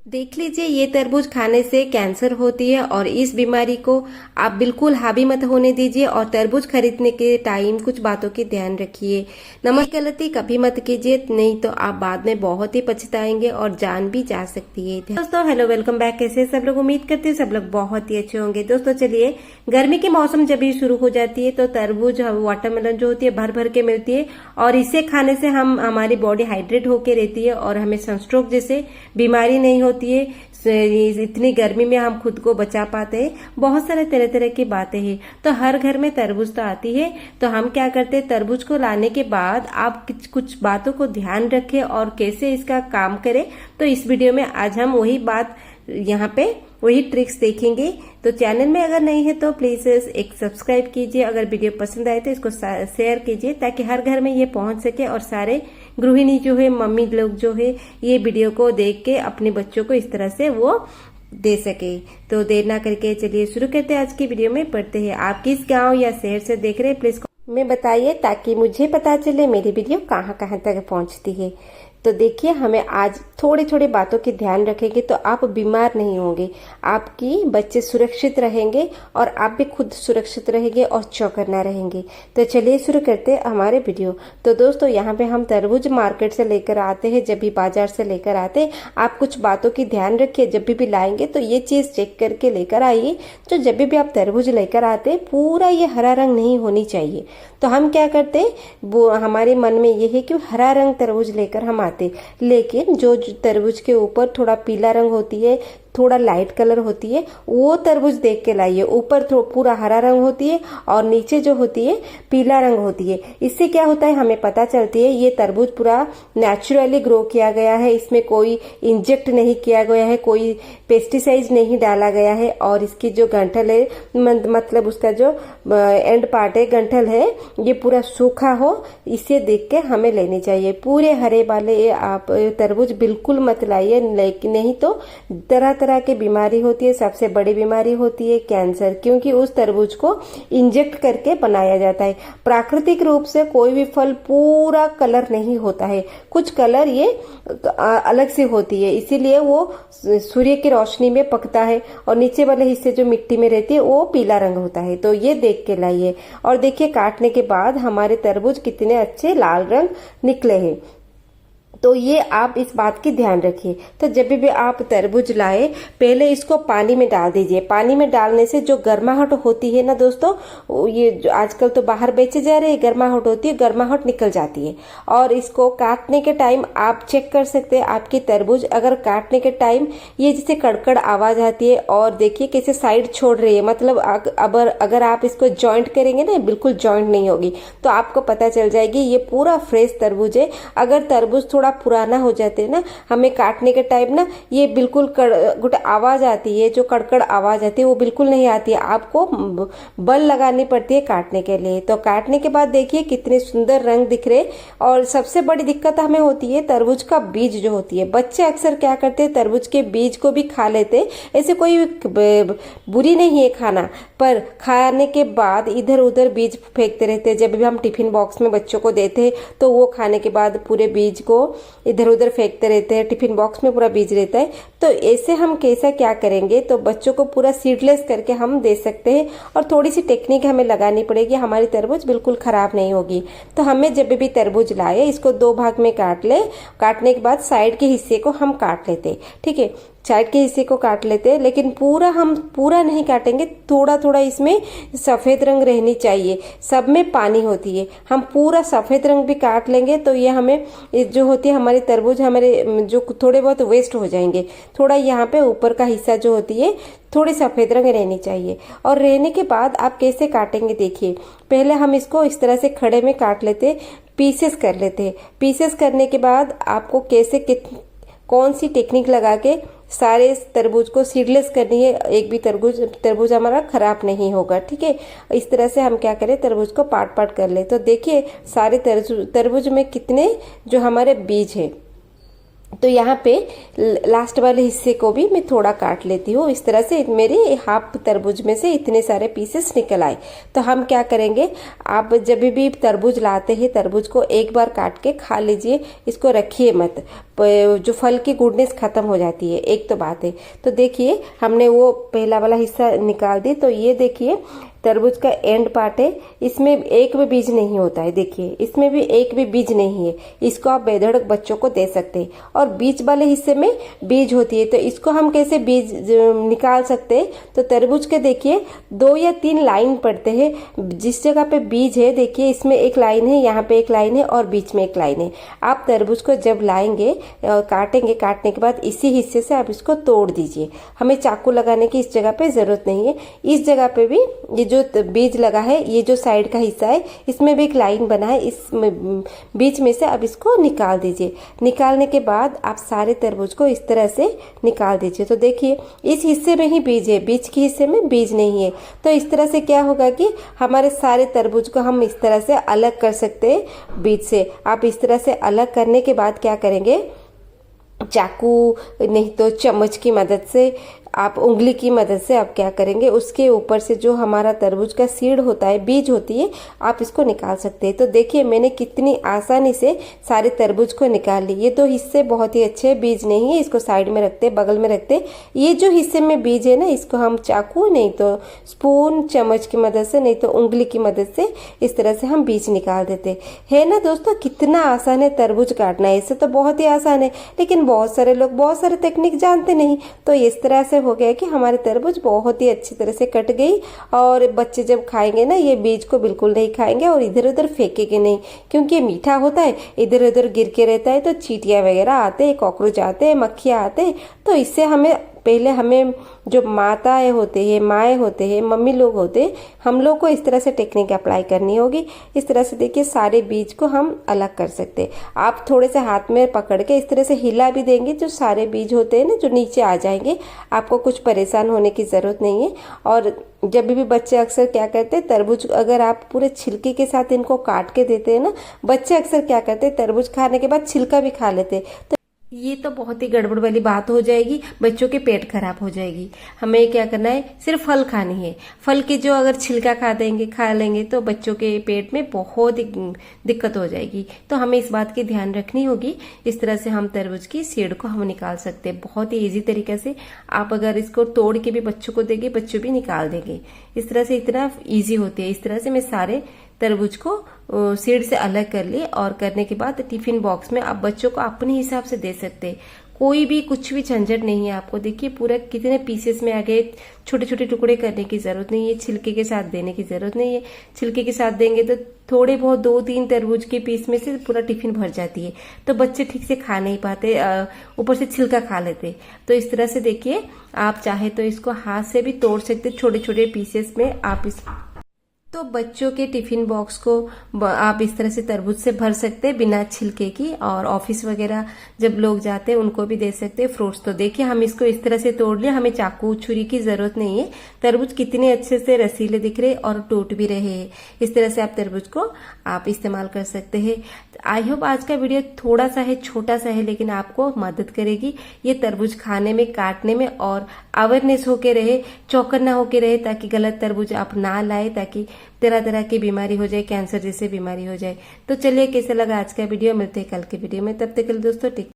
देख लीजिए, ये तरबूज खाने से कैंसर होती है और इस बीमारी को आप बिल्कुल हावी मत होने दीजिए। और तरबूज खरीदने के टाइम कुछ बातों की ध्यान रखिए। नमक गलती कभी मत कीजिए, नहीं तो आप बाद में बहुत ही पछताएंगे और जान भी जा सकती है। दोस्तों हेलो, वेलकम बैक। कैसे सब लोग? उम्मीद करते हैं सब लोग बहुत ही अच्छे होंगे। दोस्तों चलिए, गर्मी के मौसम जब भी शुरू हो जाती है तो तरबूज वाटरमेलन जो होती है भर भर के मिलती है और इसे खाने से हमारी बॉडी हाइड्रेट होके रहती है और हमें सनस्ट्रोक जैसे बीमारी नहीं होती है। इतनी गर्मी में हम खुद को बचा पाते हैं। बहुत सारे तरह तरह की बातें हैं। तो हर घर में तरबूज तो आती है, तो हम क्या करते हैं, तरबूज को लाने के बाद आप कुछ बातों को ध्यान रखें और कैसे इसका काम करें। तो इस वीडियो में आज हम वही बात यहाँ पे वही ट्रिक्स देखेंगे। तो चैनल में अगर नहीं है तो प्लीज एक सब्सक्राइब कीजिए। अगर वीडियो पसंद आए तो इसको शेयर कीजिए ताकि हर घर में ये पहुंच सके और सारे गृहिणी जो है, मम्मी लोग जो है, ये वीडियो को देख के अपने बच्चों को इस तरह से वो दे सके। तो देर ना करके चलिए शुरू करते हैं आज की वीडियो में। पढ़ते हैं। आप किस गाँव या शहर से देख रहे हैं प्लीज में बताइए ताकि मुझे पता चले मेरी वीडियो कहाँ कहाँ तक पहुँचती है। तो देखिए, हमें आज थोड़ी थोड़ी बातों की ध्यान रखेंगे तो आप बीमार नहीं होंगे, आपकी बच्चे सुरक्षित रहेंगे और आप भी खुद सुरक्षित रहेंगे और चौकन्ना रहेंगे। तो चलिए शुरू करते हैं हमारे वीडियो। तो दोस्तों, यहाँ पे हम तरबूज मार्केट से लेकर आते हैं, जब भी बाजार से लेकर आते हैं। आप कुछ बातों की ध्यान रखिए, जब भी लाएंगे तो ये चीज चेक करके लेकर आइए। तो जब भी आप तरबूज लेकर आते हैं, पूरा ये हरा रंग नहीं होनी चाहिए। तो हम क्या करते हैं, वो हमारे मन में ये है कि हरा रंग तरबूज लेकर हम आते, लेकिन जो तरबूज के ऊपर थोड़ा पीला रंग होती है, थोड़ा लाइट कलर होती है, वो तरबूज देख के लाइए। ऊपर पूरा हरा रंग होती है और नीचे जो होती है पीला रंग होती है। इससे क्या होता है, हमें पता चलती है ये तरबूज पूरा नेचुरली ग्रो किया गया है, इसमें कोई इंजेक्ट नहीं किया गया है, कोई पेस्टिसाइड नहीं डाला गया है। और इसकी जो गंठल है, मतलब उसका जो एंड पार्ट है, गंठल है, ये पूरा सूखा हो, इसे देख के हमें लेनी चाहिए। पूरे हरे वाले आप तरबूज बिल्कुल मत लाइए, लेकिन नहीं तो तरह तरह की बीमारी होती है। सबसे बड़ी बीमारी होती है कैंसर, क्योंकि उस तरबूज को इंजेक्ट करके बनाया जाता है। प्राकृतिक रूप से कोई भी फल पूरा कलर नहीं होता है, कुछ कलर ये अलग से होती है, इसीलिए वो सूर्य की रोशनी में पकता है और नीचे वाले हिस्से जो मिट्टी में रहती है वो पीला रंग होता है। तो ये देख के लाइए। और देखिए, काटने के बाद हमारे तरबूज कितने अच्छे लाल रंग निकले हैं। तो ये आप इस बात की ध्यान रखिए। तो जब भी आप तरबूज लाए, पहले इसको पानी में डाल दीजिए। पानी में डालने से जो गर्माहट होती है ना दोस्तों, ये जो आजकल तो बाहर बेचे जा रहे हैं, गर्माहट होती है, गर्माहट निकल जाती है। और इसको काटने के टाइम आप चेक कर सकते हैं आपकी तरबूज, अगर काटने के टाइम ये जैसे कड़कड़ आवाज आती है और देखिए कैसे साइड छोड़ रही है, मतलब अगर आप इसको जॉइंट करेंगे ना, बिल्कुल जॉइंट नहीं होगी, तो आपको पता चल जाएगी ये पूरा फ्रेश तरबूज है। अगर तरबूज थोड़ा पुराना हो जाते हैं ना, हमें काटने के टाइम ना ये बिल्कुल गुट आवाज आती है, जो कड़कड़ आवाज आती है वो बिल्कुल नहीं आती है, आपको बल लगानी पड़ती है काटने के लिए। तो काटने के बाद देखिए कितने सुंदर रंग दिख रहे। और सबसे बड़ी दिक्कत हमें होती है तरबूज का बीज जो होती है। बच्चे अक्सर क्या करते हैं, तरबूज के बीज को भी खा लेते। ऐसे कोई बुरी नहीं है खाना, पर खाने के बाद इधर उधर बीज फेंकते रहते हैं। जब भी हम टिफिन बॉक्स में बच्चों को देते हैं तो वो खाने के बाद पूरे बीज को इधर उधर फेंकते रहते हैं, टिफिन बॉक्स में पूरा बीज रहता है। तो ऐसे हम कैसा क्या करेंगे, तो बच्चों को पूरा सीडलेस करके हम दे सकते हैं। और थोड़ी सी टेक्निक हमें लगानी पड़ेगी, हमारी तरबूज बिल्कुल खराब नहीं होगी। तो हमें जब भी तरबूज लाए, इसको 2 भाग में काट ले। काटने के बाद साइड के हिस्से को हम काट लेते, ठीक है, साइड के हिस्से को काट लेते हैं। लेकिन हम पूरा नहीं काटेंगे, थोड़ा थोड़ा इसमें सफेद रंग रहनी चाहिए। सब में पानी होती है, हम पूरा सफेद रंग भी काट लेंगे तो ये हमें जो होती है हमारी तरबूज, हमारे जो थोड़े बहुत वेस्ट हो जाएंगे। थोड़ा यहाँ पे ऊपर का हिस्सा जो होती है थोड़ी सफेद रंग रहनी चाहिए। और रहने के बाद आप कैसे काटेंगे, देखिए पहले हम इसको इस तरह से खड़े में काट लेते, पीसेस कर लेते। पीसेस करने के बाद आपको कैसे कौन सी टेक्निक लगा के सारे तरबूज को सीडलेस करनी है, एक भी तरबूज हमारा खराब नहीं होगा, ठीक है। इस तरह से हम क्या करें, तरबूज को पार्ट पार्ट कर ले। तो देखिए सारे तरबूज में कितने जो हमारे बीज है। तो यहाँ पे लास्ट वाले हिस्से को भी मैं थोड़ा काट लेती हूँ। इस तरह से मेरे हाफ तरबूज में से इतने सारे पीसेस निकल आए। तो हम क्या करेंगे, आप जब भी तरबूज लाते हैं, तरबूज को एक बार काट के खा लीजिए, इसको रखिए मत। जो फल की गुडनेस खत्म हो जाती है, एक तो बात है। तो देखिए हमने वो पहला वाला हिस्सा निकाल दी। तो ये देखिए तरबूज का एंड पार्ट है, इसमें एक भी बीज नहीं होता है। देखिए इसमें भी एक भी बीज नहीं है। इसको आप बेधड़क बच्चों को दे सकते हैं। और बीच वाले हिस्से में बीज होती है, तो इसको हम कैसे बीज निकाल सकते हैं? तो तरबूज के देखिए 2 या 3 लाइन पड़ते हैं। जिस जगह पे बीज है देखिए इसमें एक लाइन है, यहाँ पे एक लाइन है और बीच में एक लाइन है। आप तरबूज को जब लाएंगे और काटेंगे, काटने के बाद इसी हिस्से से आप इसको तोड़ दीजिए। हमें चाकू लगाने की इस जगह पे जरूरत नहीं है। इस जगह पे भी ये जो बीज लगा है, ये जो साइड का हिस्सा है, इसमें भी एक लाइन बना है, इस बीच में से अब इसको निकाल दीजिए। निकालने के बाद आप सारे तरबूज को इस तरह से निकाल दीजिए। तो देखिए इस हिस्से में ही बीज है, बीच के हिस्से में बीज नहीं है। तो इस तरह से क्या होगा कि हमारे सारे तरबूज को हम इस तरह से अलग कर सकते हैं बीज से। आप इस तरह से अलग करने के बाद क्या करेंगे, चाकू नहीं तो चम्मच की मदद से, आप उंगली की मदद से आप क्या करेंगे, उसके ऊपर से जो हमारा तरबूज का सीड होता है, बीज होती है, आप इसको निकाल सकते हैं। तो देखिए मैंने कितनी आसानी से सारे तरबूज को निकाल ली। ये 2 हिस्से बहुत ही अच्छे हैं, बीज नहीं है, इसको साइड में रखते, बगल में रखते। ये जो हिस्से में बीज है ना, इसको हम चाकू नहीं तो स्पून, चम्मच की मदद से, नहीं तो उंगली की मदद से इस तरह से हम बीज निकाल देते है ना। दोस्तों कितना आसान है तरबूज काटना, ऐसे तो बहुत ही आसान है, लेकिन बहुत सारे लोग बहुत सारे टेक्निक जानते नहीं। तो इस तरह से हो गया कि हमारे तरबूज बहुत ही अच्छी तरह से कट गई। और बच्चे जब खाएंगे ना, ये बीज को बिल्कुल नहीं खाएंगे और इधर उधर फेंकेंगे नहीं, क्योंकि ये मीठा होता है, इधर उधर गिर के रहता है। तो चींटियां वगैरह आते हैं, कॉकरोच आते हैं, मक्खियां आते हैं। तो इससे हमें जो माताएं होते हैं, माएँ होते हैं, मम्मी लोग होते हैं, हम लोग को इस तरह से टेक्निक अप्लाई करनी होगी। इस तरह से देखिए सारे बीज को हम अलग कर सकते हैं। आप थोड़े से हाथ में पकड़ के इस तरह से हिला भी देंगे, जो सारे बीज होते हैं ना, जो नीचे आ जाएंगे। आपको कुछ परेशान होने की जरूरत नहीं है। और जब भी बच्चे अक्सर क्या करते हैं, तरबूज अगर आप पूरे छिलके के साथ इनको काट के देते हैं ना, बच्चे अक्सर क्या करते हैं, तरबूज खाने के बाद छिलका भी खा लेते हैं। तो ये तो बहुत ही गड़बड़ वाली बात हो जाएगी, बच्चों के पेट खराब हो जाएगी। हमें क्या करना है, सिर्फ फल खानी है। फल के जो अगर छिलका खा लेंगे तो बच्चों के पेट में बहुत ही दिक्कत हो जाएगी। तो हमें इस बात की ध्यान रखनी होगी। इस तरह से हम तरबूज की सीड को हम निकाल सकते हैं बहुत ही इजी तरीके से। आप अगर इसको तोड़ के भी बच्चों को देंगे, बच्चे भी निकाल देंगे। इस तरह से इतना ईजी होती है। इस तरह से मैं सारे तरबूज को सीड से अलग कर लिए, और करने के बाद टिफिन बॉक्स में आप बच्चों को अपने हिसाब से दे सकते हैं। कोई भी कुछ भी झंझट नहीं है आपको। देखिए पूरा कितने पीसेस में आ गए, छोटे छोटे टुकड़े करने की जरूरत नहीं है, छिलके के साथ देने की जरूरत नहीं है। छिलके के साथ देंगे तो थोड़े बहुत 2-3 तरबूज के पीस में से पूरा टिफिन भर जाती है। तो बच्चे ठीक से खा नहीं पाते, ऊपर से छिलका खा लेते। तो इस तरह से देखिए आप चाहे तो इसको हाथ से भी तोड़ सकते, छोटे छोटे पीसेस में आप इस तो बच्चों के टिफिन बॉक्स को आप इस तरह से तरबूज से भर सकते हैं बिना छिलके की। और ऑफिस वगैरह जब लोग जाते हैं उनको भी दे सकते हैं फ्रूट्स। तो देखिए हम इसको इस तरह से तोड़ लिया, हमें चाकू छुरी की जरूरत नहीं है। तरबूज कितने अच्छे से रसीले दिख रहे और टूट भी रहे हैं। इस तरह से आप तरबूज को आप इस्तेमाल कर सकते हैं। आई होप आज का वीडियो थोड़ा सा है, छोटा सा है, लेकिन आपको मदद करेगी ये तरबूज खाने में, काटने में, और अवेयरनेस होके रहे, चौकन्ना होके रहे, ताकि गलत तरबूज आप ना लाए, ताकि तरह तरह की बीमारी हो जाए, कैंसर जैसे बीमारी हो जाए। तो चलिए कैसा लगा आज का वीडियो, मिलते हैं कल के वीडियो में। तब तक के लिए दोस्तों टेक